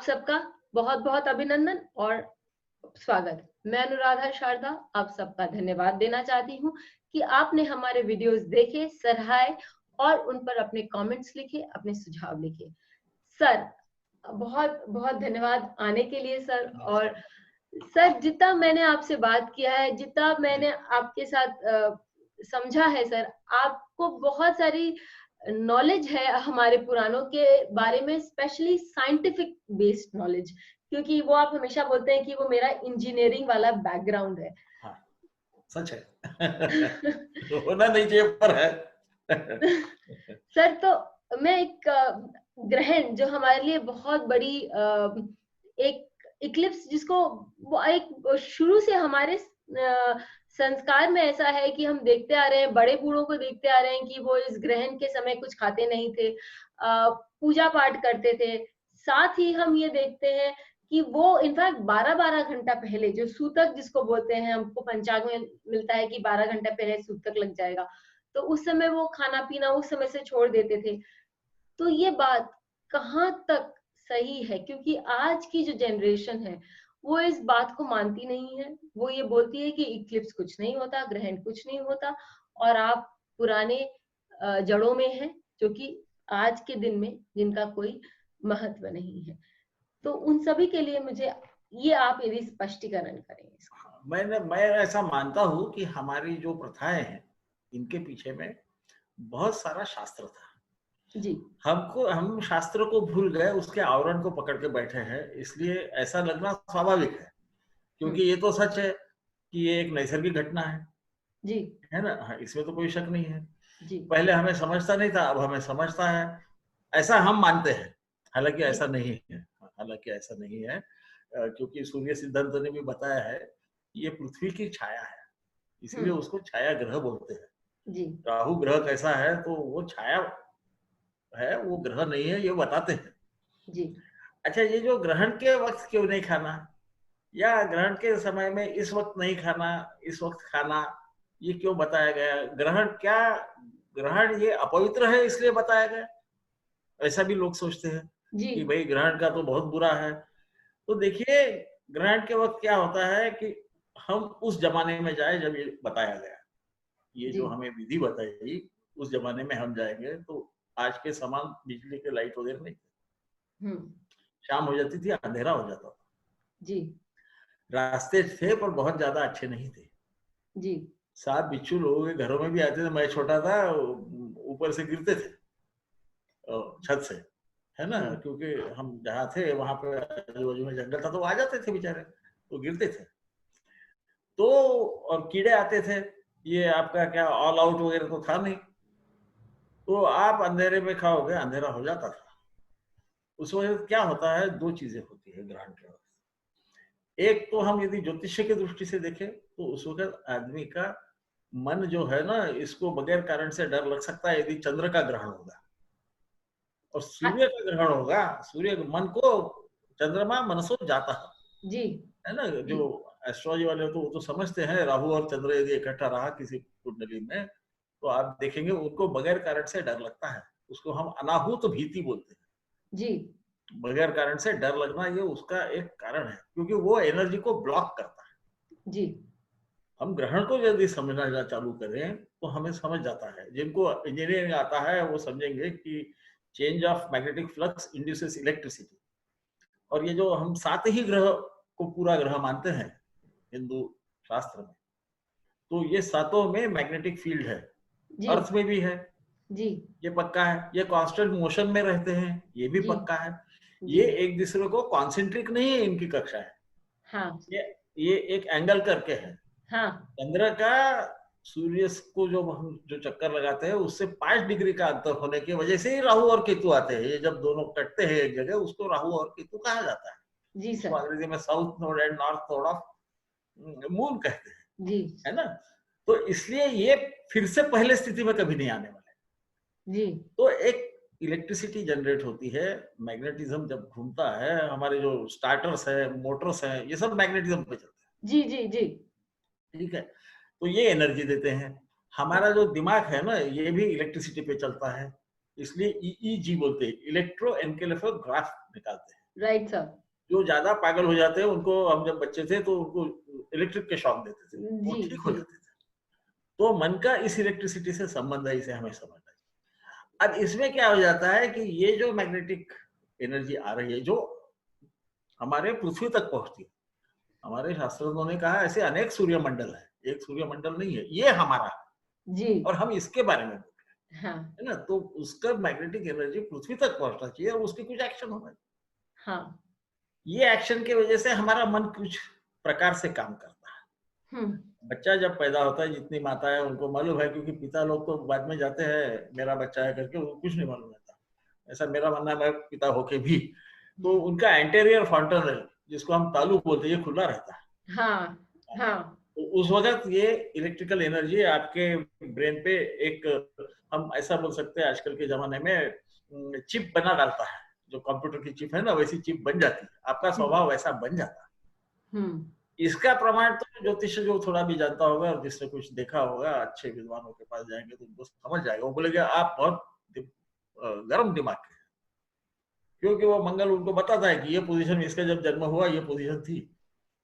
आप सबका बहुत-बहुत अभिनंदन और स्वागत। मैं अनुराधा शारदा आप सबका धन्यवाद देना चाहती हूँ कि आपने हमारे वीडियोस देखे, सराहे और उन पर अपने कमेंट्स लिखे, अपने सुझाव लिखे। सर, बहुत-बहुत धन्यवाद आने के लिए सर। और सर, जितना मैंने आपसे बात किया है, जितना मैंने आपके साथ समझा है सर, आपको बहुत सारी नॉलेज है हमारे पुराणों के बारे में, स्पेशली साइंटिफिक बेस्ड नॉलेज, क्योंकि वो आप हमेशा बोलते हैं कि वो मेरा इंजीनियरिंग वाला बैकग्राउंड है। हाँ, सच है। होना नहीं चाहिए पर है। सर, तो मैं एक ग्रहण जो हमारे लिए बहुत बड़ी एक इक्लिप्स, जिसको वो एक शुरू से हमारे संस्कार में ऐसा है कि हम देखते आ रहे हैं, बड़े बूढ़ों को देखते आ रहे हैं कि वो इस ग्रहण के समय कुछ खाते नहीं थे, पूजा पाठ करते थे। साथ ही हम ये देखते हैं कि वो इनफैक्ट 12-12 घंटा पहले, जो सूतक जिसको बोलते हैं, हमको पंचांग में मिलता है कि 12 घंटा पहले सूतक लग जाएगा, तो उस समय वो खाना-पीना उस समय से छोड़ देते थे। तो ये बात कहाँ तक सही है? क्योंकि आज की जो जनरेशन है, वो इस बात को मानती नहीं है। वो ये बोलती है कि इक्लिप्स कुछ नहीं होता, ग्रहण कुछ नहीं होता, और आप पुराने जड़ों में हैं, जो कि आज के दिन में जिनका कोई महत्व नहीं है। तो उन सभी के लिए मुझे ये आप यदि स्पष्टीकरण करें इसका। मैं ऐसा मानता हूँ कि हमारी जो प्रथाएं हैं, इनके पीछे में बहुत सारा शास्त्र था। जी। हम शास्त्र को भूल गए, उसके आवरण को पकड़ के बैठे हैं, इसलिए ऐसा लगना स्वाभाविक है। हुँ। क्योंकि ये तो सच है कि ये एक नैसर्गिक घटना जी, है ना? हाँ, इसमें तो कोई शक नहीं है। जी, पहले हमें समझता नहीं था, अब हमें समझता है। ऐसा हम मानते हैं, हालाँकि जी, ऐसा नहीं है। हालाँकि ऐसा नहीं है, क्योंकि सूर्य सिद्धांत ने भी बताया है, ये पृथ्वी की छाया है, हुँ, इसीलिए उसको छाया ग्रह बोलते हैं। जी, राहु ग्रह कैसा है, तो वो छाया है, वो ग्रह नहीं है, ये बताते हैं। जी, अच्छा, ये जो ग्रहण के वक़्त क्यों नहीं खाना, या ग्रहण के समय में इस वक़्त नहीं खाना, इस वक़्त खाना, ये क्यों बताया गया? ग्रहण ये अपवित्र है इसलिए बताया गया? ऐसा भी लोग सोचते हैं जी, कि भई ग्रहण का तो बहुत बुरा है। तो देखिए, ग्रहण के वक़्त क्या होता है कि हम उस ज़माने में जाएँ जब ये बताया गया। ये जी, जो हमें विधि बताई, उस ज़माने में हम जाएँगे तो आज के समान बिजली के लाइट वगैरह नहीं। हुँ, शाम हो जाती थी, अंधेरा हो जाता था। जी, रास्ते थे पर बहुत ज़्यादा अच्छे नहीं थे। जी, साँप बिच्छू लोगों के घरों में भी आते थे। मैं छोटा था, ऊपर से गिरते थे छत से, है ना? हुँ, क्योंकि हम जहाँ थे वहाँ पे आजू-बाजू में जंगल था, तो आ जाते थे बेचारे, तो गिरते थे। तो और कीड़े आते थे, ये आपका क्या ऑल आउट वगैरह तो था नहीं, तो आप अंधेरे में खाओगे, अंधेरा हो जाता था। उस वक़्त क्या होता है, 2 चीज़ें होती है ग्रहण के वक़्त। एक तो हम यदि ज्योतिष्य की दृष्टि से देखें, तो उस वक़्त आदमी का मन जो है ना, इसको बगैर कारण से डर लग सकता है यदि चंद्र का ग्रहण होगा। और हाँ, सूर्य का ग्रहण होगा, सूर्य मन को चंद्रमा मनसो जाता जी, है ना? जो जी, एस्ट्रोलॉजी वाले तो वो तो समझते हैं, राहु और चंद्र यदि इकट्ठा रहा किसी कुंडली में, तो आप देखेंगे उनको बगैर कारण से डर लगता है। उसको हम अनाहूत भीति बोलते हैं। जी, बगैर कारण से डर लगना, ये उसका एक कारण है, क्योंकि वो एनर्जी को ब्लॉक करता है। जी, हम ग्रहण को यदि समझना चालू करें, तो हमें समझ जाता है। जिनको इंजीनियरिंग आता है, वो समझेंगे कि change of magnetic flux induces electricity. और ये जो हम 7 ही ग्रह को पूरा ग्रह मानते हैं हिंदू शास्त्र में, तो ये सातों में मैग्नेटिक फील्ड है। जी, अर्थ में भी है, जी, ये पक्का है। ये कांस्टेंट मोशन में रहते हैं, ये भी जी, पक्का है। जी, ये एक दूसरे को कॉन्सेंट्रिक नहीं है, इनकी कक्षा है। हाँ, ये ये एक एंगल करके है। हाँ, चंद्र का सूर्य को जो हम जो चक्कर लगाते हैं, उससे 5 डिग्री का अंतर होने की वजह से ही राहु और केतु आते हैं। ये जब दोनों कटते हैं एक जगह, उसको राहु और केतु कहा जाता है। जी उसको सर, अंग्रेजी में south node and north node of moon कहते हैं, जी, है ना? तो इसलिए ये फिर से पहले स्थिति में कभी नहीं आने वाले। जी, तो एक इलेक्ट्रिसिटी जनरेट होती है, मैग्नेटिज्म जब घूमता है, हमारे जो स्टार्टर्स है, मोटर्स हैं, ये सब मैग्नेटिज्म पे चलते हैं, जी, जी, जी, ठीक है? तो ये एनर्जी देते हैं। हमारा जो दिमाग है ना, ये भी इलेक्ट्रिसिटी पे चलता है, इसलिए ईईजी बोलते हैं, इलेक्ट्रो एन्केफेलोग्राफ निकालते हैं। Right sir. जो ज्यादा पागल हो जाते हैं उनको हम जब बच्चे थे तो उनको इलेक्ट्रिक के शॉक देते थे, वो जी, ठीक हो जी। जाते थे। तो मन का इस इलेक्ट्रिसिटी से संबंध है, इसे हमें समझना चाहिए। अब इसमें क्या हो जाता है कि ये जो मैग्नेटिक एनर्जी आ रही है जो हमारे पृथ्वी तक पहुंचती है, हमारे शास्त्रों ने कहा ऐसे अनेक सूर्यमंडल है, एक सूर्यमंडल नहीं है, ये हमारा है जी। और हम इसके बारे में हाँ, है ना। तो उसका मैग्नेटिक एनर्जी पृथ्वी तक पहुंचना चाहिए और उसकी कुछ एक्शन होना चाहिए। हाँ। ये एक्शन की वजह से हमारा मन कुछ प्रकार से काम करता है। हुँ। बच्चा जब पैदा होता है, जितनी माताएं उनको मालूम है, क्योंकि पिता लोग तो बाद में जाते हैं मेरा बच्चा है करके, उनको कुछ नहीं मालूम रहता। ऐसा मेरा मानना है, मैं पिता होके भी। तो उनका एंटेरियर फ्रंटल जिसको हम तालु बोलते हैं, ये खुला रहता है। हाँ, हाँ। तो उस वक्त ये इलेक्ट्रिकल एनर्जी आपके ब्रेन पे एक, हम ऐसा बोल सकते हैं आजकल के जमाने में चिप बना डालता है। जो कंप्यूटर की चिप है ना, वैसी चिप बन जाती है, आपका जी। स्वभाव वैसा बन जाता है। हुँ। इसका प्रमाण तो ज्योतिष जो थोड़ा भी जानता होगा और जिसने कुछ देखा होगा, अच्छे विद्वानों के पास जाएंगे तो उनको समझ जाएगा। वो बोलेगा आप बहुत गर्म दिमाग के हैं। क्योंकि वो मंगल उनको बताता है कि ये पोजीशन, इसका जब जन्म हुआ ये पोजीशन थी,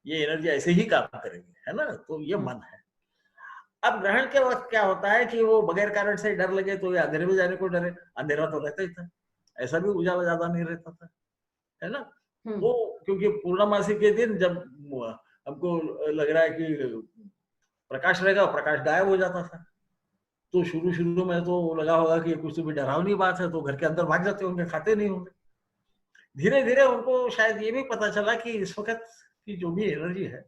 ये एनर्जी ऐसे ही काम करेगी, है ना। तो ये हुँ। मन है। अब ग्रहण के वक्त क्या होता है कि वो बगैर कारण से डर लगे तो ये अंधेरे में जाने को डरे। अंधेरा तो रहता ही था, ऐसा भी उजाला ज्यादा नहीं रहता था, है ना। हुँ। वो क्योंकि पूर्णमासी के दिन जब हमको लग रहा है कि प्रकाश रहेगा, प्रकाश गायब हो जाता था। तो शुरू शुरू में तो लगा होगा कि कुछ तो भी डरावनी बात है, तो घर के अंदर भाग जाते होंगे, खाते नहीं होंगे। धीरे धीरे उनको शायद ये भी पता चला कि इस वक्त की जो भी एनर्जी है,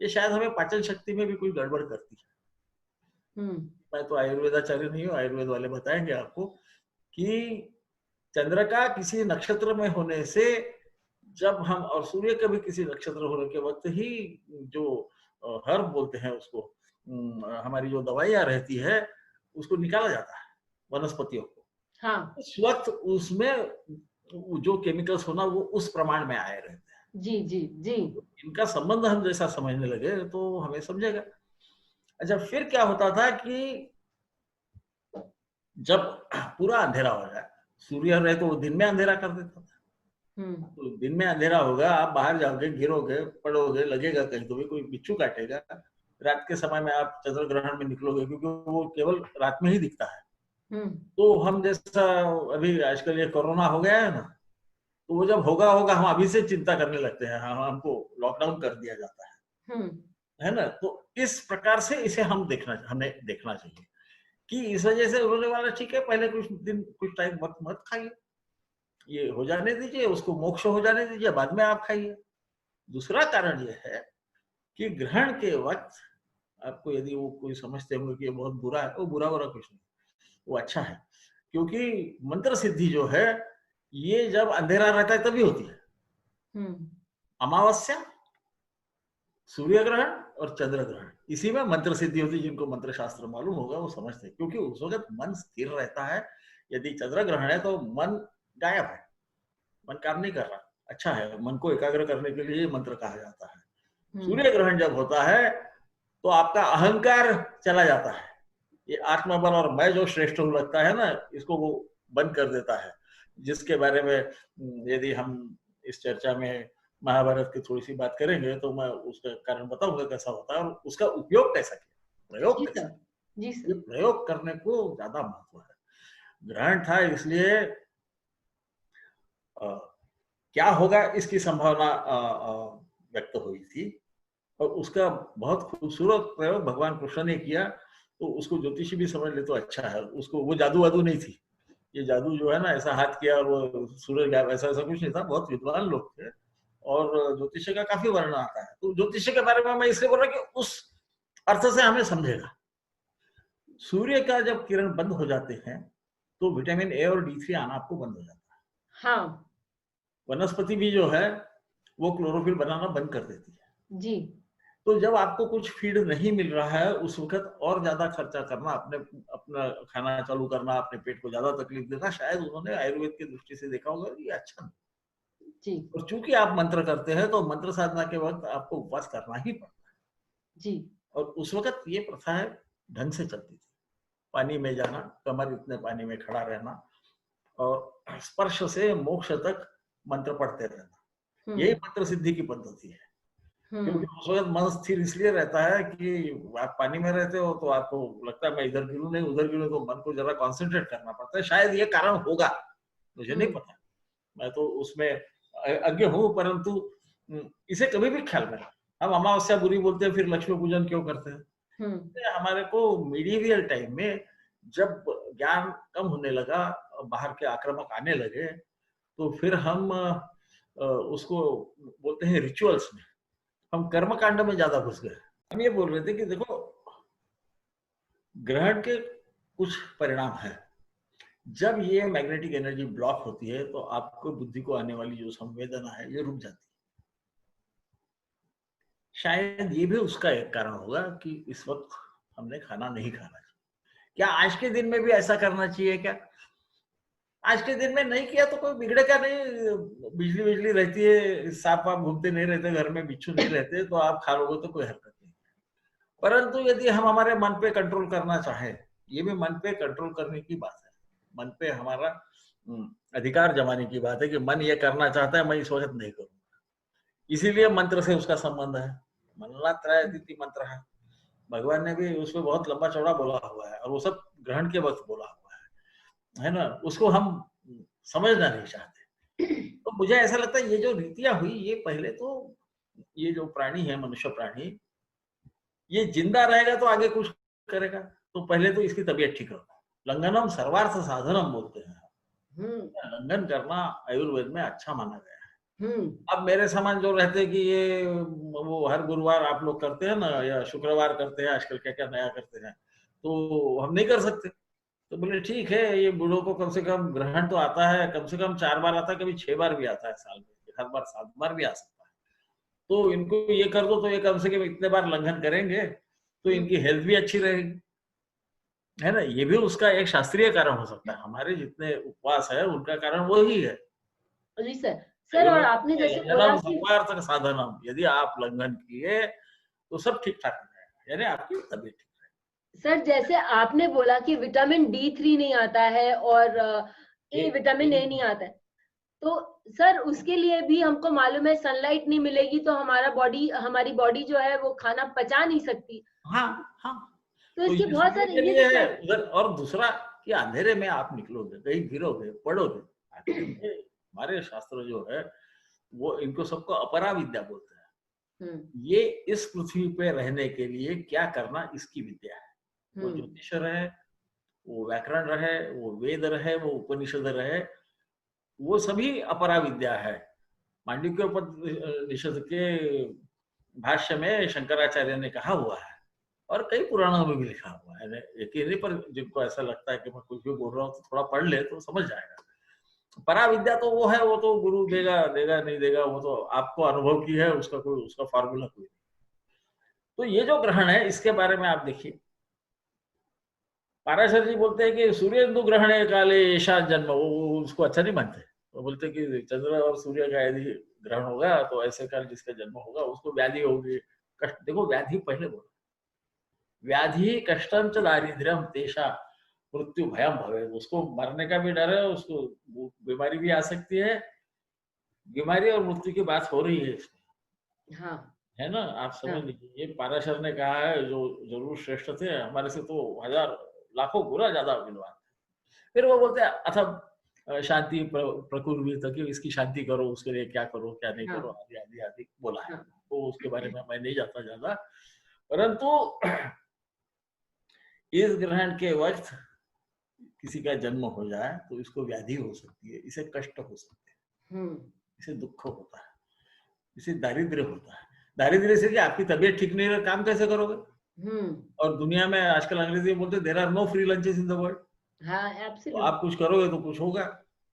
ये शायद हमें पाचन शक्ति में भी कोई गड़बड़ करती है। हुँ। मैं तो आयुर्वेदाचार्य नहीं हूँ, आयुर्वेद वाले बताएंगे आपको कि चंद्र का किसी नक्षत्र में होने से, जब हम और सूर्य का भी किसी नक्षत्र होने के वक्त ही जो हर्ब बोलते हैं उसको, हमारी जो दवाइयाँ रहती है उसको निकाला जाता है, वनस्पतियों को। हाँ। उस वक्त उसमें जो केमिकल्स होना वो उस प्रमाण में आए रहते हैं। जी, जी, जी। तो इनका संबंध हम जैसा समझने लगे तो हमें समझेगा। अच्छा, फिर क्या होता था कि जब पूरा अंधेरा हो जाए, सूर्य रहे तो वो दिन में अंधेरा कर देता था। हुँ। तो दिन में अंधेरा होगा, आप बाहर जाओगे, गिरोगे, पड़ोगे, लगेगा कहीं तो भी कोई बिच्छू काटेगा। रात के समय में आप चंद्र ग्रहण में निकलोगे, क्योंकि वो केवल रात में ही दिखता है। हुँ। तो हम जैसा अभी आजकल ये कोरोना हो गया है ना, तो वो जब होगा होगा हम अभी से चिंता करने लगते हैं, हाँ हमको लॉकडाउन कर दिया जाता हुँ। है ना। तो इस प्रकार से इसे हमें देखना चाहिए कि इस वजह से उन्होंने वाला ठीक है, पहले कुछ दिन कुछ टाइम मत मत खाइए, ये हो जाने दीजिए, उसको मोक्ष हो जाने दीजिए, बाद में आप खाइए। दूसरा कारण ये है कि ग्रहण के वक्त आपको, यदि वो कोई समझते होंगे कि ये बहुत बुरा है, वो बुरा बुरा कुछ नहीं, वो अच्छा है। क्योंकि मंत्र सिद्धि जो है, ये जब अंधेरा रहता है तभी होती है। हुँ। अमावस्या, सूर्य ग्रहण और चंद्र ग्रहण, इसी में मंत्र सिद्धि होती है। जिनको मंत्र शास्त्र मालूम होगा वो समझते हैं, क्योंकि उस वक्त मन स्थिर रहता है। यदि चंद्र ग्रहण है तो मन गायब है, मन काम नहीं कर रहा। अच्छा है, मन को एकाग्र करने के लिए मंत्र कहा जाता है। हुँ। सूर्य ग्रहण जब होता है तो आपका अहंकार चला जाता है, ये आत्मबल और मैं जो श्रेष्ठ हूँ लगता है ना, इसको वो बंद कर देता है। जिसके बारे में यदि हम इस चर्चा में महाभारत की थोड़ी सी बात करेंगे तो मैं उसका कारण बताऊंगा कैसा होता है और उसका उपयोग कैसा किया, प्रयोग जी कैसा सर। किया। जी ये सर। प्रयोग करने को ज्यादा महत्व है। ग्रहण था इसलिए अ, क्या होगा इसकी संभावना व्यक्त हुई थी और उसका बहुत खूबसूरत प्रयोग भगवान कृष्ण ने किया। तो उसको ज्योतिषी भी समझ ले तो अच्छा है। उसको वो जादू वादू नहीं थी, ये जादू जो है ना, ऐसा हाथ किया और वो सूरज गायब, ऐसा ऐसा कुछ नहीं था। बहुत विद्वान लोग थे और ज्योतिष का काफी वर्णन आता है। तो ज्योतिष के बारे में मैं इसलिए बोल रहा कि उस अर्थ से हमें समझेगा। सूर्य का जब किरण बंद हो जाते हैं तो विटामिन ए और D3 आना आपको बंद हो जाता है। हाँ। वनस्पति भी जो है वो क्लोरोफिल बनाना बंद कर देती है। जी। तो जब आपको कुछ फीड नहीं मिल रहा है उस वक्त और ज्यादा खर्चा करना, अपने अपना खाना चालू करना, अपने पेट को ज्यादा तकलीफ देना, शायद उन्होंने आयुर्वेद की दृष्टि से देखा होगा ये अच्छा नहीं। जी। और चूंकि आप मंत्र करते हैं तो मंत्र साधना के वक्त आपको उपवास करना ही पड़ता जी। है। और उस वक्त ये प्रथा है ढंग से चलती थी। पानी में जाना, कमर इतने पानी में खड़ा रहना और स्पर्श से मोक्ष तक मंत्र पढ़ते रहना। यही मंत्र सिद्धि की पद्धति है। क्योंकि उस वक्त मन स्थिर इसलिए रहता है कि आप पानी में रहते हो तो आपको लगता है मैं इधर गिरूं नहीं उधर गिरूं, तो मन को जरा कॉन्सेंट्रेट करना पड़ता है। शायद ये कारण होगा, मुझे नहीं पता, मैं तो उसमें अज्ञ हूँ, परंतु इसे कभी भी ख्याल में रखना। हम अमावस्या बुरी बोलते हैं, फिर लक्ष्मी पूजन क्यों करते हैं? हमारे को मिडीवियल टाइम में जब ज्ञान कम होने लगा, बाहर के आक्रामक आने लगे, तो फिर हम उसको बोलते हैं रिचुअल्स में, हम कर्म कांड में ज्यादा घुस गए। हम ये बोल रहे थे कि देखो, ग्रहण के कुछ परिणाम है। जब ये मैग्नेटिक एनर्जी ब्लॉक होती है तो आपको बुद्धि को आने वाली जो संवेदना है ये रुक जाती है। शायद ये भी उसका एक कारण होगा कि इस वक्त हमने खाना नहीं खाना चाहिए। क्या आज के दिन में भी ऐसा करना चाहिए क्या? आज के दिन में नहीं किया तो कोई बिगड़ेगा नहीं। बिजली बिजली रहती है, सांप वाप घूमते नहीं रहते घर में, बिच्छू नहीं रहते, तो आप खा लोगे तो कोई हरकत नहीं। परंतु यदि हम हमारे मन पे कंट्रोल करना चाहें, ये भी मन पे कंट्रोल करने की बात है, मन पे हमारा अधिकार जमाने की बात है कि मन ये करना चाहता है, मैं इस वक्त नहीं करूंगा। इसीलिए मंत्र से उसका संबंध है। मननात्रयादिति मंत्र है, भगवान ने भी उसमें बहुत लंबा चौड़ा बोला हुआ है, और वो सब ग्रहण के वक्त बोला हुआ है ना? उसको हम समझना नहीं चाहते। तो मुझे ऐसा लगता है ये जो रीतियां हुई, ये पहले तो ये जो प्राणी है, मनुष्य प्राणी, ये जिंदा रहेगा तो आगे कुछ करेगा, तो पहले तो इसकी तबीयत ठीक रखो। लंघनम सर्वार्थ साधनम बोलते हैं। लंघन करना आयुर्वेद में अच्छा माना गया है। अब मेरे समान जो रहते कि ये वो हर गुरुवार आप लोग करते हैं ना, या शुक्रवार करते हैं, आजकल क्या क्या नया करते हैं, तो हम नहीं कर सकते। तो बोले ठीक है, ये बूढ़ों को कम से कम ग्रहण तो आता है, कम से कम 4 बार आता है, कभी 6 बार भी आता है साल में, हर बार 7 बार भी आ सकता है। तो इनको ये कर दो तो ये कम से कम इतने बार लंघन करेंगे तो इनकी हेल्थ भी अच्छी रहेगी, है ना? ये भी उसका एक शास्त्रीय कारण हो सकता है। हमारे जितने उपवास है उनका कारण वही है। जी सर। सर, और आपने जैसे बोला कि सर्वार्थ साधनम, यदि आप लंघन किए तो सब ठीक ठाक हो जाएगा, यानी आपकी तबीयत ठीक रहेगी। सर, जैसे आपने बोला कि विटामिन D3 नहीं आता है और विटामिन ए नहीं आता है, तो सर उसके लिए भी हमको मालूम है सनलाइट नहीं मिलेगी तो हमारी बॉडी जो है वो खाना पचा नहीं सकती। हाँ हाँ, तो तो इसके ये बहुत सुनने सारे के ये लिए तो है सर। उधर। और दूसरा कि अंधेरे में आप निकलोगे, कहीं गिरोगे, पड़ोगे, आखिर में हमारे शास्त्र जो है वो इनको सबको अपरा विद्या बोलते हैं। ये इस पृथ्वी पे रहने के लिए क्या करना, इसकी विद्या है। वो ज्योतिष रहे, वो व्याकरण रहे, वो वेद रहे, वो उपनिषद रहे, वो सभी अपरा विद्या है। मांडुक्योपनिषद के भाष्य में शंकराचार्य ने कहा हुआ है, और कई पुराणों में भी लिखा हुआ है। एक ही नहीं, पर जिनको ऐसा लगता है कि मैं कुछ भी बोल रहा हूँ तो थोड़ा पढ़ ले तो समझ जाएगा। परा विद्या तो वो है, वो तो गुरु देगा देगा नहीं देगा, वो तो आपको अनुभव की है, उसका फॉर्मूला कोई नहीं। तो ये जो ग्रहण है इसके बारे में आप देखिए, पाराशर जी बोलते हैं कि सूर्येन्दु ग्रहण काले ऐसा जन्म, वो उसको अच्छा नहीं मानते। वो बोलते कि चंद्र और सूर्य का यदि ग्रहण होगा तो ऐसे काल जिसका जन्म होगा उसको व्याधि होगी, कष्ट। देखो व्याधि पहले बोला, व्याधि कष्टम च दारिद्र्यम तेषा मृत्यु भयम भवे। उसको मरने का भी डर है, उसको बीमारी भी आ सकती है। बीमारी और मृत्यु की बात हो रही है इसमें, हाँ, है ना? आप समझ लीजिए, ये पाराशर ने कहा है, जो जरूर श्रेष्ठ थे, हमारे से तो हजार लाखों गुना ज्यादा विद्वान। फिर वो बोलते हैं अथवा शांति प्रकुर्वी तक, इसकी शांति करो, उसके लिए क्या करो क्या नहीं करो, आदि आदि आदि बोला है। तो उसके बारे में मैं नहीं जाता ज्यादा, परंतु इस ग्रहण के वक्त किसी का जन्म हो जाए तो इसको व्याधि हो सकती है, इसे कष्ट हो सकते हैं, इसे दुख होता है, इसे दारिद्र्य होता है। दारिद्र्य से कि आपकी तबीयत ठीक नहीं रहे, काम कैसे करोगे? और दुनिया में आजकल अंग्रेजी में बोलते there are no free lunches in the world. तो आप कुछ करोगे तो कुछ होगा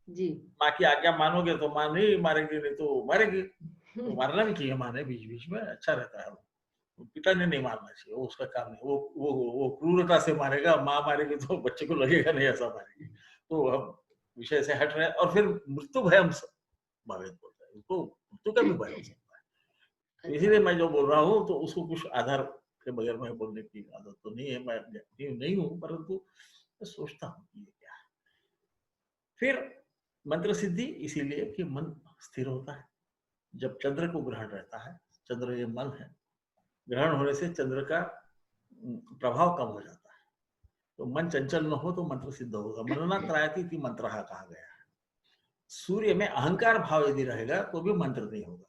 जी। माँ की आज्ञा मानोगे तो माँ नहीं मारेगी, नहीं तो मारेगी। तो मारना भी चाहिए माँ ने बीच बीच में, अच्छा रहता है। पिता ने नहीं मारना चाहिए, वो उसका काम नहीं। वो क्रूरता से मारेगा, माँ मारेगी तो बच्चे को लगेगा नहीं ऐसा मारेगी। तो हम विषय से हट रहे हैं। और फिर मृत्यु भयम भावेत बोलता है, उसको मृत्यु का भी भय हो सकता है। इसीलिए मैं जो बोल रहा हूँ तो उसको कुछ आधार के बगैर मैं बोलने की आदत तो नहीं है, मैं नहीं हूँ, परंतु मैं सोचता हूँ कि ये क्या है। फिर मंत्र सिद्धि इसीलिए कि मन स्थिर होता है, जब चंद्र को ग्रहण रहता है, चंद्र ये मन है, ग्रहण होने से चंद्र का प्रभाव कम हो जाता है। तो मन चंचल न हो तो मंत्र सिद्ध होगा। मनना त्रायति इति मंत्रः कहा गया है। सूर्य में अहंकार भाव यदि रहेगा तो भी मंत्र नहीं होगा।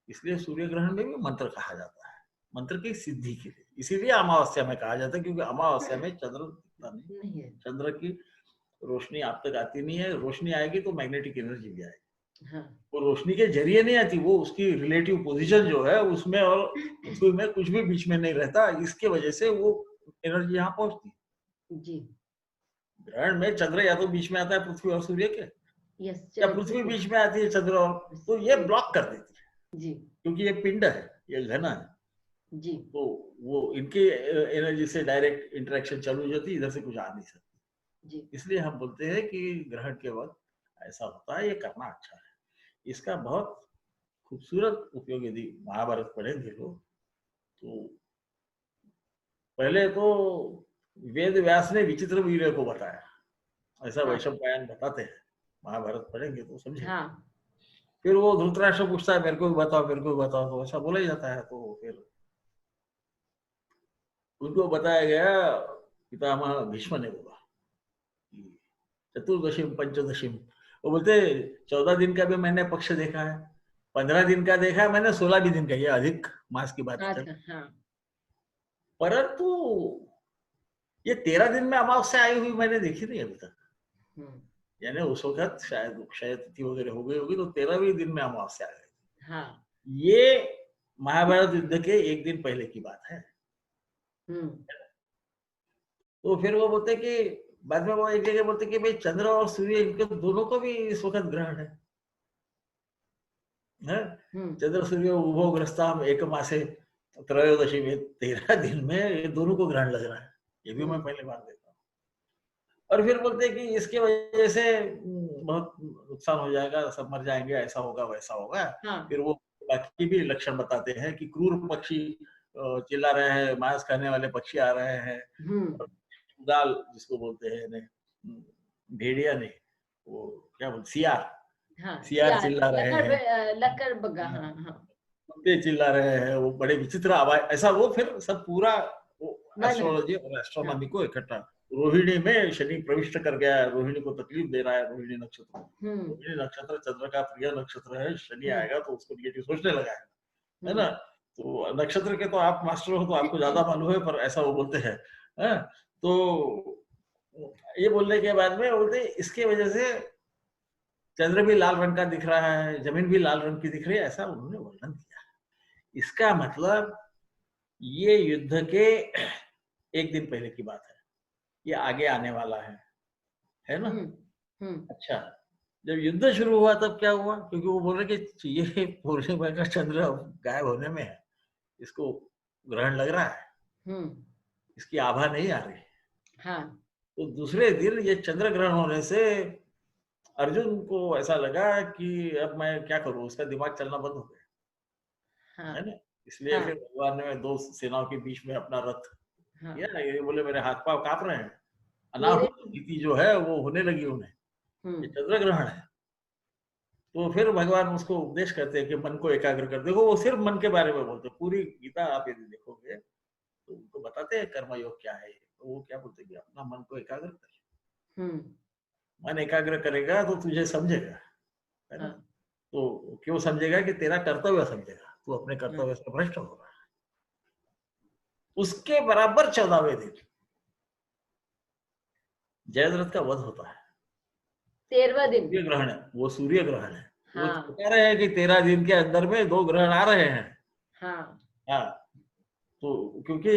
इसलिए सूर्य ग्रहण में भी मंत्र कहा जाता है, मंत्र की सिद्धि के लिए। इसीलिए अमावस्या में कहा जाता है, क्योंकि अमावस्या में चंद्र दिखता नहीं है, चंद्र की रोशनी आप तक आती नहीं है। रोशनी आएगी तो मैग्नेटिक एनर्जी भी आएगी। हाँ। वो रोशनी के जरिए नहीं आती, वो उसकी रिलेटिव पोजीशन जो है उसमें और पृथ्वी में कुछ भी बीच में नहीं रहता, इसके वजह से वो एनर्जी यहाँ पहुंचती है। जी। ग्रहण में चंद्र या तो बीच में आता है पृथ्वी और सूर्य के, या पृथ्वी बीच में आती है चंद्र और, तो ये ब्लॉक कर देती है जी, क्योंकि ये पिंड है, ये घना है जी। तो वो इनके एनर्जी से डायरेक्ट इंटरेक्शन चालू हो जाती है, इधर से कुछ आ नहीं सकती जी। इसलिए हम बोलते हैं कि ग्रहण के वक्त ऐसा होता है, ये करना अच्छा है। इसका बहुत खूबसूरत उपयोग यदि महाभारत पढ़ेंगे लोग तो, पहले तो वेद व्यास ने विचित्र वीर्य को बताया, ऐसा वैशंपायन बताते हैं। महाभारत पढ़ेंगे तो समझे। हाँ। फिर वो धृतराष्ट्र पूछता है मेरे को भी बताओ, मेरे को भी बताओ, तो ऐसा बोला ही जाता है। तो फिर उनको बताया गया, पितामह भीष्म ने बोला चतुर्दशीम पंचदशीम, वो बोलते 14 दिन का भी मैंने पक्ष देखा है, 15 दिन का देखा है मैंने, 16 भी दिन का, ये अधिक मास की बात है। हाँ। परंतु ये 13 दिन में अमावस्या आई हुई मैंने देखी नहीं अभी तक। यानी उस वक्त शायद तिथि वगैरह हो गई होगी, तो 13वें दिन में अमावस्या आ गई। हाँ। ये महाभारत युद्ध के एक दिन पहले की बात है। तो फिर वो बोलते कि बाद में वो एक जगह बोलते कि भाई चंद्र और सूर्य इनके दोनों को भी इस वक्त ग्रहण है। चंद्र सूर्य उभो ग्रस्ताम एक मासे त्रयोदशी में, 13 दिन में ये दोनों को ग्रहण लग रहा है। ये भी मैं पहले बार देखा हूँ। और फिर बोलते कि इसके वजह से बहुत नुकसान हो जाएगा, सब मर जाएंगे, ऐसा होगा वैसा होगा। हाँ। फिर वो बाकी भी लक्षण बताते हैं कि क्रूर पक्षी चिल्ला रहे हैं, मांस खाने वाले पक्षी आ रहे हैं, गाल जिसको बोलते हैं, भेड़िया नहीं, वो क्या बोलते, सियार। हाँ, सियार चिल्ला रहे हैं, लकर बगा, हाँ हाँ, चिल्ला रहे हैं, वो बड़े विचित्र आवाज, ऐसा वो फिर सब पूरा एस्ट्रोलॉजी और एस्ट्रोनॉमी को इकट्ठा। रोहिणी में शनि प्रविष्ट कर गया है, रोहिणी को तकलीफ दे रहा है, रोहिणी नक्षत्र। रोहिणी नक्षत्र चंद्र का प्रिय नक्षत्र है, शनि आएगा तो उसको निगेटिव सोचने लगा है ना। तो नक्षत्र के तो आप मास्टर हो तो आपको ज्यादा मालूम है, पर ऐसा वो बोलते हैं। तो ये बोलने के बाद में बोलते इसके वजह से चंद्र भी लाल रंग का दिख रहा है, जमीन भी लाल रंग की दिख रही है, ऐसा उन्होंने वर्णन किया। इसका मतलब ये युद्ध के एक दिन पहले की बात है, ये आगे आने वाला है ना। अच्छा, जब युद्ध शुरू हुआ तब क्या हुआ, क्योंकि वो बोल रहे कि ये पूर्णिमा का चंद्र गायब होने में है, इसको ग्रहण लग रहा है, इसकी आभा नहीं आ रही। हाँ। तो दूसरे दिन ये चंद्र ग्रहण होने से अर्जुन को ऐसा लगा कि अब मैं क्या करूं, उसका दिमाग चलना बंद हो गया। हाँ। है ना। इसलिए फिर भगवान ने दो सेनाओं के बीच में अपना रथ किया ना, ये बोले मेरे हाथ पांव कांप रहे हैं, अनाहुत स्थिति जो है वो होने लगी उन्हें, ये चंद्र ग्रहण है। तो फिर भगवान उसको उपदेश करते हैं कि मन को एकाग्र कर। देखो वो सिर्फ मन के बारे में बोलते, पूरी गीता आप यदि देखोगे तो उनको बताते हैं कर्मयोग क्या है। तो वो क्या बोलते हैं, अपना मन को एकाग्र कर। मन एकाग्र करेगा तो तुझे समझेगा, है ना। तो क्यों समझेगा, कि तेरा कर्तव्य समझेगा, तू अपने कर्तव्य से भ्रष्ट हो रहा है। उसके बराबर 14वें दिन जयद्रथ का वध होता है। 13वां दिन सूर्य ग्रहण है, वो सूर्य ग्रहण है। हाँ। वो कह रहे हैं कि 13 दिन के अंदर में 2 ग्रहण आ रहे हैं। हाँ। हाँ। तो क्योंकि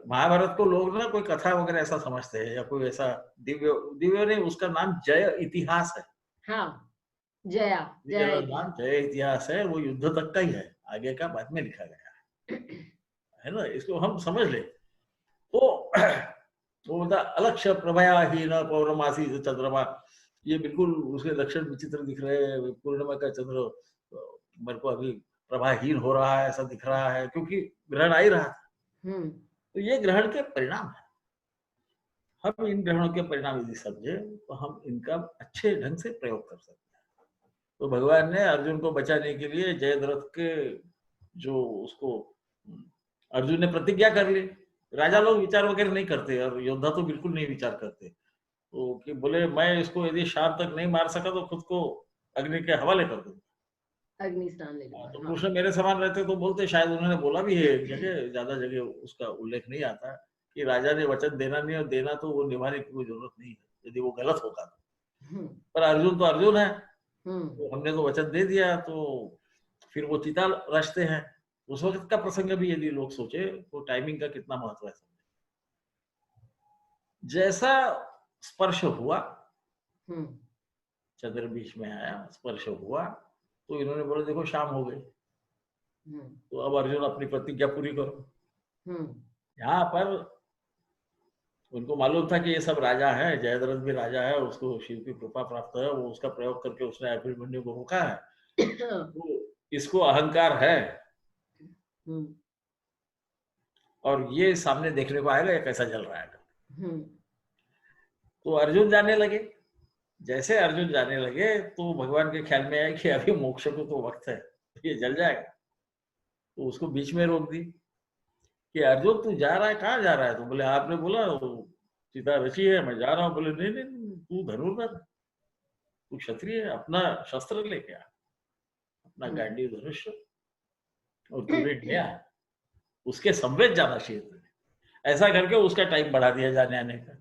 महाभारत को लोग ना कोई कथा वगैरह ऐसा समझते हैं, या कोई ऐसा दिव्य नहीं, उसका नाम जय इतिहास है। हाँ। जया नाम जय इतिहास है, वो युद्ध तक का ही है, आगे का बाद में लिखा गया है ना। इसको हम समझ ले तो वो बोलता अलक्ष्य प्रभयाहीन पौर्णमासी चंद्रमा, ये बिल्कुल उसके लक्षण विचित्र दिख रहे हैं। पूर्णिमा का चंद्र मेरे को अभी प्रभाहीन हो रहा है, ऐसा दिख रहा है, क्योंकि ग्रहण आ ही रहा था। तो ये ग्रहण के परिणाम है। हम इन ग्रहणों के परिणाम यदि समझे तो हम इनका अच्छे ढंग से प्रयोग कर सकते हैं। तो भगवान ने अर्जुन को बचाने के लिए जयद्रथ के जो उसको अर्जुन ने प्रतिज्ञा कर ली। राजा लोग विचार वगैरह नहीं करते और योद्धा तो बिल्कुल नहीं विचार करते। तो कि बोले मैं इसको यदि शाम तक नहीं मार सका तो खुद को अग्नि के हवाले कर दूंगा। अग्नि स्नान ले हाँ, लूंगा। तो हाँ। कृष्ण मेरे समान रहते तो बोलते, शायद उन्होंने बोला भी है एक जगह, ज्यादा जगह उसका उल्लेख नहीं आता कि राजा ने वचन देना नहीं, और देना तो वो निभाने की कोई जरूरत नहीं है यदि वो गलत होगा तो। पर अर्जुन तो अर्जुन है, तो हमने तो वचन दे दिया, तो फिर वो चिता रचते हैं। उस वक्त का प्रसंग भी यदि लोग सोचे तो टाइमिंग का कितना महत्व है। जैसा स्पर्श हुआ, चंद्र बीच में आया, स्पर्श हुआ, तो इन्होंने बोला देखो शाम हो गई, तो अब अर्जुन अपनी प्रतिज्ञा पूरी करो। यहाँ पर उनको मालूम था कि ये सब राजा है, जयद्रथ भी राजा है, उसको शिव की कृपा प्राप्त है, वो उसका प्रयोग करके उसने अभिमन्यु को रोका है। तो इसको अहंकार है और ये सामने देखने को आएगा ये कैसा जल रहा है। तो अर्जुन जाने लगे। जैसे अर्जुन जाने लगे तो भगवान के ख्याल में आया कि अभी मोक्ष को तो वक्त है, ये जल जाएगा। तो उसको बीच में रोक दी कि अर्जुन तू जा रहा है, कहाँ जा रहा है? तो बोले आपने बोला सीता रची है, मैं जा रहा हूँ। बोले नहीं नहीं, तू धनुर्धर, तू क्षत्रिय है, अपना शस्त्र लेके आ, अपना गांडीव धनुष, और तूने गया उसके संवेद जाना चाहिए। ऐसा करके उसका टाइम बढ़ा दिया जाने आने का।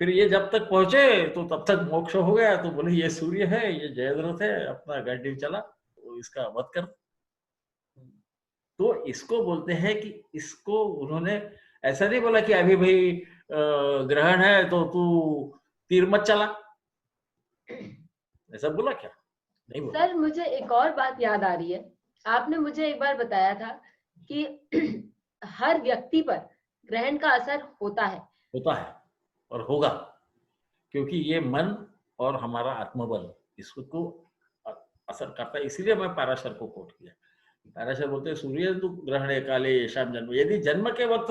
फिर ये जब तक पहुंचे तो तब तक मोक्ष हो गया। तो बोले ये सूर्य है, ये जयद्रथ है, अपना गांडीव चला, तो इसका वध कर। तो इसको बोलते हैं कि इसको उन्होंने ऐसा नहीं बोला कि अभी भाई ग्रहण है तो तू तीर मत चला, ऐसा बोला क्या? नहीं बोला। सर मुझे एक और बात याद आ रही है। आपने मुझे एक बार बताया था कि हर व्यक्ति पर ग्रहण का असर होता है और होगा, क्योंकि ये मन और हमारा आत्मबल इसको असर करता है। इसीलिए मैं पाराशर को कोट किया। पाराशर बोलते हैं सूर्य तो ग्रहण काले शाम जन्म, यदि जन्म के वक्त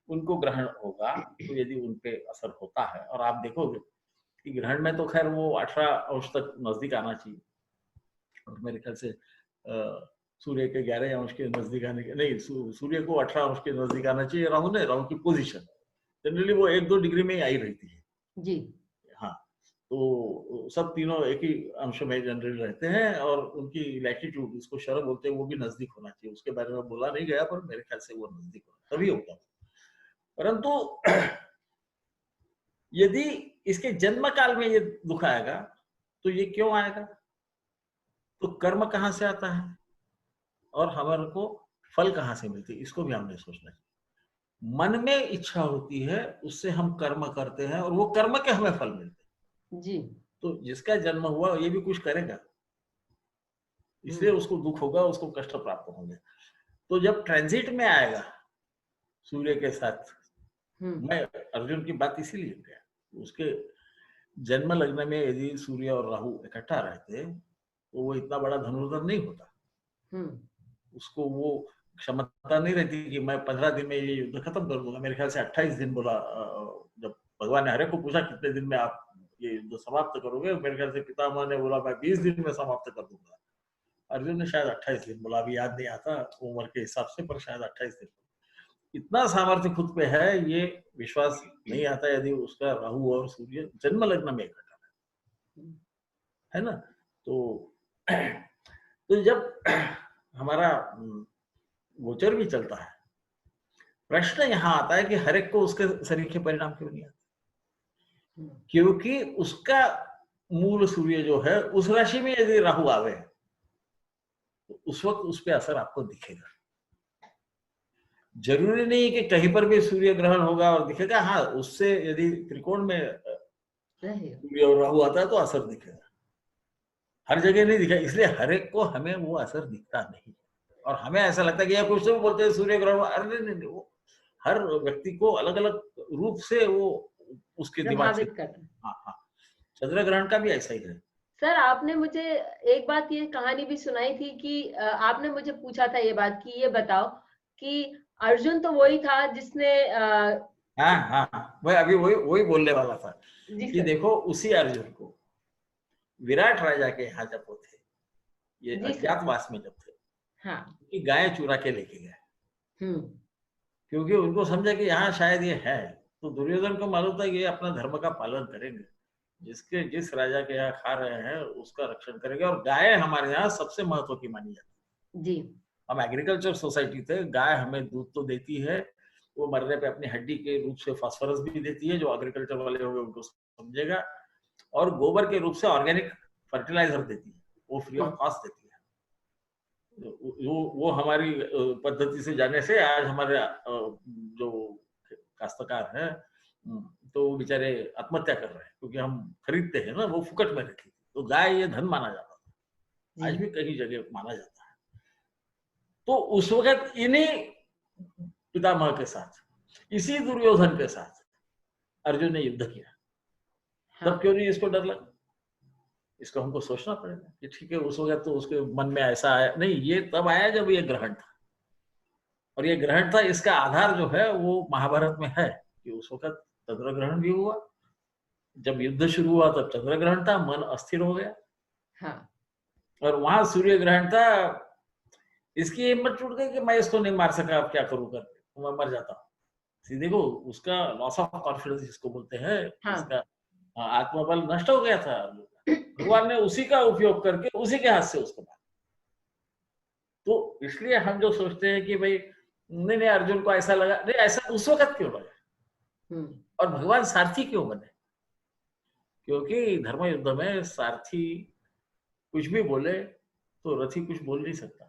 उनको ग्रहण होगा तो यदि उनपे असर होता है। और आप देखोगे कि ग्रहण में तो खैर वो 18 अंश तक नजदीक आना चाहिए, और मेरे ख्याल से सूर्य के 11 अंश के नजदीक आने के नहीं, सूर्य को 18 अंश के नजदीक आना चाहिए। राहु की पोजीशन जनरली वो 1-2 डिग्री में ही आई रहती है जी। हाँ, तो सब तीनों एक ही अंश में जनरली रहते हैं, और उनकी लैटिट्यूड, इसको शरद बोलते हैं, वो भी नजदीक होना चाहिए। उसके बारे में बोला नहीं गया, पर मेरे ख्याल से वो नजदीक होना तभी होगा। परंतु यदि इसके जन्म काल में ये दुख आएगा तो ये क्यों आएगा? तो कर्म कहाँ से आता है और हमारे को फल कहाँ से मिलती है, इसको भी हमने सोचना चाहिए। मन में इच्छा होती है, उससे हम कर्म करते हैं, और वो कर्म के हमें फल मिलते हैं जी। तो जिसका जन्म हुआ ये भी कुछ करेगा, इसलिए उसको दुख होगा, उसको कष्ट प्राप्त होंगे। तो जब ट्रांजिट में आएगा सूर्य के साथ, मैं अर्जुन की बात इसीलिए किया, उसके जन्म लग्न में यदि सूर्य और राहु इकट्ठा रहते तो वो इतना बड़ा धनुर्धर नहीं होता। उसको वो क्षमता नहीं रहती कि मैं 15 दिन में ये युद्ध खत्म कर दूंगा। मेरे ख्याल से 28 दिन बोला। जब भगवान ने हरे को पूछा कितने दिन में आप ये युद्ध समाप्त करोगे, मेरे ख्याल से पितामह ने बोला मैं 20 दिन में समाप्त कर दूंगा। अर्जुन ने शायद 28 दिन बोला, अभी याद नहीं आता उम्र के हिसाब से, पर शायद 28 दिन। इतना सामर्थ्य खुद पे है, ये विश्वास नहीं आता यदि उसका राहु और सूर्य जन्म लग्न में इकट्ठा है ना। तो जब हमारा गोचर भी चलता है, प्रश्न यहाँ आता है कि हर एक को उसके शरीर के परिणाम क्यों नहीं आते? क्योंकि उसका मूल सूर्य जो है उस राशि में यदि राहु आवे तो उस वक्त उस पर असर आपको दिखेगा। जरूरी नहीं है कि कहीं पर भी सूर्य ग्रहण होगा और दिखेगा। हाँ, उससे यदि त्रिकोण में सूर्य और राहु आता है तो असर दिखेगा, हर जगह नहीं दिखा। इसलिए हर एक को हमें वो असर दिखता नहीं, और हमें ऐसा लगता है कि कुछ तो बोलते हैं सूर्य ग्रहण, अरे नहीं, वो हर व्यक्ति को अलग अलग रूप से वो उसके दिमाग से। हाँ, चंद्र ग्रहण का भी ऐसा ही है। सर आपने मुझे एक बात ये कहानी भी सुनाई थी कि आपने मुझे पूछा था ये बात कि ये बताओ कि अर्जुन तो वही था जिसने हाँ, मैं अभी वही बोलने वाला था कि देखो उसी अर्जुन को विराट राजा के यहाँ जब वो थे, ये जी सर। अज्ञातवास में जब थे, हाँ। कि गाय चुरा के लेके गए, क्योंकि उनको समझा कि यहाँ शायद ये है। तो दुर्योधन को मालूम था कि ये अपना धर्म का पालन करेंगे, जिस राजा के यहाँ खा रहे हैं उसका रक्षण करेंगे। और गाय हमारे यहाँ सबसे महत्व की मानी जाती है। जी। हम एग्रीकल्चर सोसाइटी थे, गाय हमें दूध तो देती है, वो मरने पे अपनी हड्डी के रूप से फास्फोरस भी देती है, जो एग्रीकल्चर वाले होंगे उनको समझेगा, और गोबर के रूप से ऑर्गेनिक फर्टिलाइजर देती है, वो फ्री ऑफ कॉस्ट देती है। वो हमारी पद्धति से जाने से आज हमारे जो काश्तकार हैं तो वो बेचारे आत्महत्या कर रहे हैं, क्योंकि हम खरीदते हैं ना, वो फुकट में रखी। तो गाय ये धन माना जाता था, आज भी कई जगह माना जाता है। तो उस वक्त इन्हीं पितामह के साथ, इसी दुर्योधन के साथ अर्जुन ने युद्ध किया। तब क्यों नहीं इसको डर लगा? इसको हमको सोचना पड़ेगा कि ठीक है, उस वक्त तो उसके मन में ऐसा आया नहीं, ये तब आया जब ये ग्रहण था। और ये ग्रहण था, इसका आधार जो है वो महाभारत में है कि उस वक्त चंद्र ग्रहण भी हुआ। जब युद्ध शुरू हुआ तब चंद्र ग्रहण था, मन अस्थिर हो गया। हाँ। और वहां सूर्य ग्रहण था। इसकी हिम्मत टूट गई कि मैं इसको नहीं मार सका, अब क्या करूं करके, तो मैं मर जाता हूँ। सीधे को उसका लॉस ऑफ कॉन्फिडेंस जिसको बोलते हैं, इसका आत्मबल नष्ट हो गया था। भगवान ने उसी का उपयोग करके उसी के हाथ से उसको मारा। तो इसलिए हम जो सोचते हैं कि भाई नहीं अर्जुन को ऐसा लगा, नहीं ऐसा उस वक्त क्यों लगा? और भगवान सारथी क्यों बने? क्योंकि धर्म युद्ध में सारथी कुछ भी बोले तो रथी कुछ बोल नहीं सकता।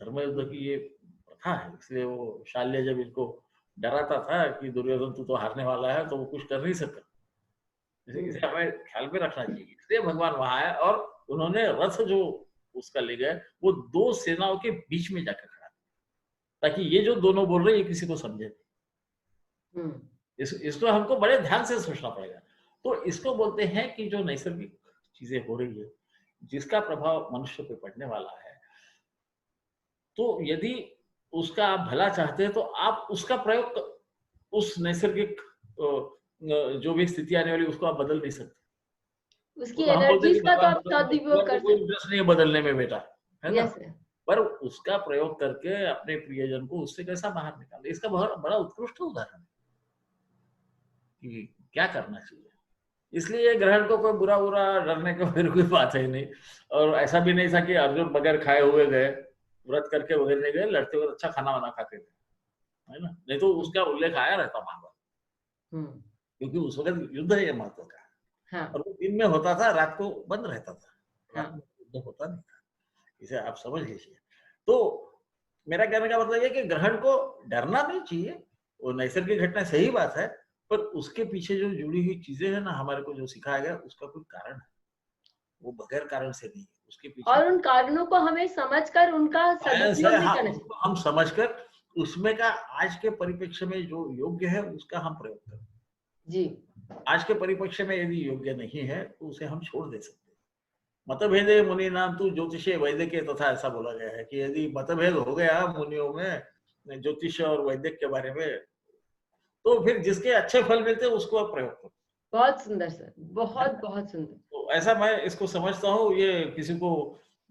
धर्म युद्ध की ये प्रथा है, इसलिए वो शाल्य जब इनको डराता था कि दुर्योधन तू तो हारने वाला है, तो वो कुछ कर नहीं सकता। इसे हमें ख्याल में रखना चाहिए। इसलिए भगवान वहां आए और उन्होंने रथ जो उसका ले गए, वो दो सेनाओं के बीच में जाकर खड़ा, ताकि ये जो दोनों बोल रहे हैं ये किसी को समझे। इसको हमको बड़े ध्यान से सोचना पड़ेगा। तो इसको बोलते हैं कि जो नैसर्गिक चीजें हो रही है, जिसका प्रभाव मनुष्य पे पड़ने वाला है, तो यदि उसका आप भला चाहते हैं तो आप उसका प्रयोग, उस नैसर्गिक जो भी स्थिति आने वाली उसको आप बदल नहीं सकते। उसकी एनर्जीज का तो आप सदुपयोग कर सकते हैं। इंटरेस्ट नहीं है बदलने में बेटा, है ना? yes, पर उसका प्रयोग करके अपने प्रियजन को उससे कैसा बाहर निकाले, इसका बड़ा उत्कृष्ट उदाहरण है कि क्या करना चाहिए। इसलिए ग्रहण को कोई बुरा डरने की फिर कोई बात है नहीं। और ऐसा भी नहीं था कि अर्जुन बगैर खाए हुए गए, व्रत करके वगैरह नहीं गए, लड़ते हुए अच्छा खाना वाना खाते थे, है ना? नहीं तो उसका उल्लेख आया रहता महाभारत, क्योंकि उस वक्त युद्ध है ये महत्व का। और वो दिन में होता था, रात को बंद रहता था, रात में युद्ध होता नहीं था। इसे आप समझ लीजिए। तो मेरा कहने का मतलब ये कि ग्रहण को डरना नहीं चाहिए, वो नैसर्गिक घटना सही बात है, पर उसके पीछे जो जुड़ी हुई चीजें हैं ना, हमारे को जो सिखाया गया उसका कोई कारण है, वो बगैर कारण से नहीं, उसके पीछे और उन कारणों को हमें समझकर उनका सदुपयोग भी करना चाहिए। हम समझकर उसमें का आज के परिप्रेक्ष्य में जो योग्य है उसका हम प्रयोग करें। जी। आज के परिप्रेक्ष्य में यदि योग्य नहीं है तो उसे हम छोड़ दे सकते हैं। मतभेदे मुनि नाम तू ज्योतिषे वैद्य तथा ऐसा बोला गया है कि यदि मतभेद हो गया मुनियों में ज्योतिष और वैद्य के बारे में, तो फिर जिसके अच्छे फल मिलते हैं उसको आप प्रयोग करो। बहुत सुंदर सर, बहुत बहुत सुंदर। तो ऐसा मैं इसको समझता हूँ। ये किसी को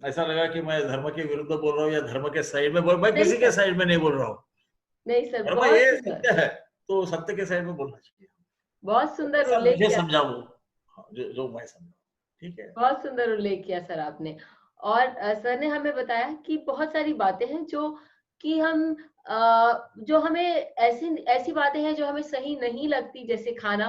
ऐसा लगा कि मैं धर्म के विरुद्ध बोल रहा हूँ या धर्म के साइड में मैं किसी के साइड में नहीं बोल रहा हूँ। नहीं सर, धर्म ये सत्य है तो सत्य के साइड में बोलना चाहिए। बहुत सुंदर उल्लेख किया, समझाओ जो मैं समझा, ठीक है। बहुत सुंदर उल्लेख किया सर आपने। और सर ने हमें बताया कि बहुत सारी बातें हैं जो कि हम जो हमें ऐसी बातें हैं जो हमें सही नहीं लगती, जैसे खाना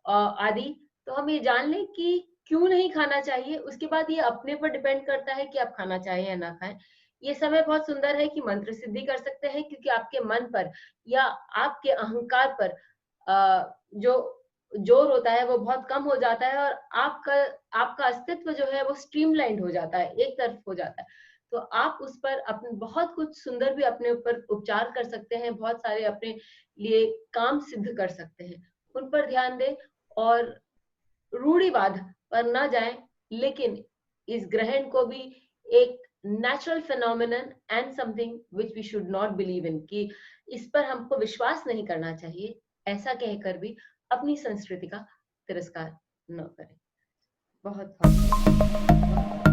आदि, तो हम ये जान लें कि क्यों नहीं खाना चाहिए। उसके बाद ये अपने पर डिपेंड करता है कि आप खाना चाहें या ना खाएं। ये समय बहुत सुंदर है कि मंत्र सिद्धि कर सकते हैं, क्योंकि आपके मन पर या आपके अहंकार पर जो जोर होता है वो बहुत कम हो जाता है, और आपका अस्तित्व जो है वो स्ट्रीमलाइंड हो जाता है, एक तरफ हो जाता है। तो आप उस पर अपने बहुत कुछ सुंदर भी अपने ऊपर उपचार कर सकते हैं, बहुत सारे अपने लिए काम सिद्ध कर सकते हैं। उन पर ध्यान दें और रूढ़िवाद पर ना जाएं, लेकिन इस ग्रहण को भी एक natural phenomenon and something which we should not believe in, कि इस पर हमको विश्वास नहीं करना चाहिए, ऐसा कहकर भी अपनी संस्कृति का तिरस्कार न करें। बहुत बहुत